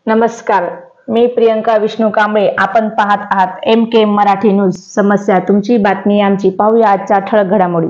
नमस्कार, मी प्रियंका विष्णू कांबळे. आपण पाहत आहात MK मराठी न्यूज. समस्या तुमची, बातमी आमची. पाहूया आजच्या ठळक घडामोडी.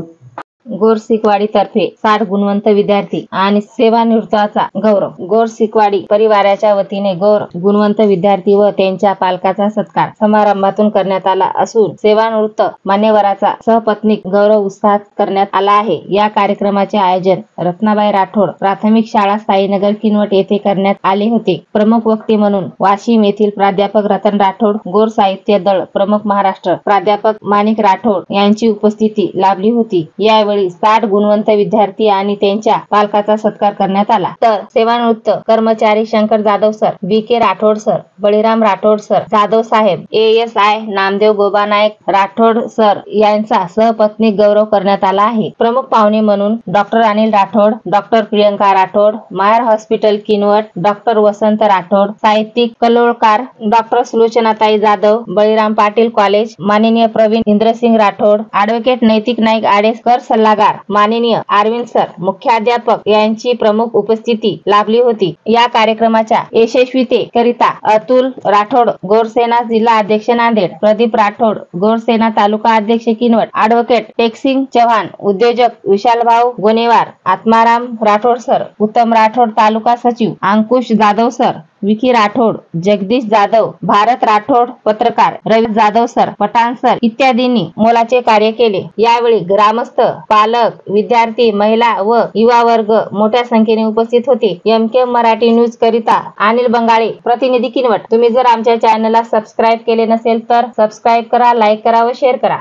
गोरसिकवाडी तर्फे 60 गुणवंत विद्यार्थी आणि सेवानिवृत्तांचा गौरव. गोरसिकवाडी परिवाराच्या वतीने गुणवंत विद्यार्थी व त्यांच्या पालकांचा सत्कार समारंभातून करण्यात आला असून सेवानिवृत्त मान्यवरांचा सहपत्नीक गौरव उत्साहात करण्यात आला आहे. या कार्यक्रमाचे आयोजन रत्नाबाई राठोड प्राथमिक शाळा साईनगर किनवट येथे करण्यात आले होते. प्रमुख वक्ते म्हणून वाशिम येथील प्राध्यापक रतन राठोड, गोर साहित्य दल प्रमुख महाराष्ट्र प्राध्यापक माणिक राठोड यांची उपस्थिती लाभली होती. यावेळी 60 गुणवंत विद्यार्थी आणि त्यांच्या पालकांचा सत्कार करण्यात आला. तर सेवानिवृत्त कर्मचारी Shankar Jadhav sir, VK Rathod sir, Baliram Rathod sir, Jadhav साहेब, ASI नामदेव गोबानायक राठोड सर यांचा सहपत्नीक गौरव करण्यात आला आहे. प्रमुख पाहुणे म्हणून डॉक्टर अनिल राठोड, डॉक्टर प्रियंका राठोड, मायर हॉस्पिटल किनवट, डॉक्टर वसंत राठोड, साहित्यिक कलोळकार, डॉक्टर सुलोचनाताई जाधव, बळीराम पाटील कॉलेज, माननीय प्रवीण इंद्रसिंग राठोड, ॲडव्होकेट नैतिक नाईक आडेकर सल्लागार, माननीय अरविंद सर मुख्याध्यापक यांची प्रमुख उपस्थिती लाभली होती. या कार्यक्रमाच्या यशस्वीतेकरिता अतुल राठोड गोरसेना जिल्हा अध्यक्ष नांदेड, प्रदीप राठोड गोरसेना तालुका अध्यक्ष किनवट, ॲडव्होकेट टेकसिंग चव्हाण, उद्योजक विशालभाऊ गोनेवार, आत्माराम राठोड सर, उत्तम राठोड तालुका सचिव, अंकुश जाधव सर, विकी राठोड, जगदीश जाधव, भारत राठोड पत्रकार, रवी जाधव सर, पठाण सर इत्यादींनी मोलाचे कार्य केले. यावेळी ग्रामस्थ, पालक, विद्यार्थी, महिला व युवा वर्ग मोठ्या संख्येने उपस्थित होते. MK मराठी न्यूज करिता अनिल बंगाळे, प्रतिनिधी किनवट. तुम्ही जर आमच्या चॅनलला सबस्क्राईब केले नसेल तर सबस्क्राईब करा, लाईक करा व शेअर करा.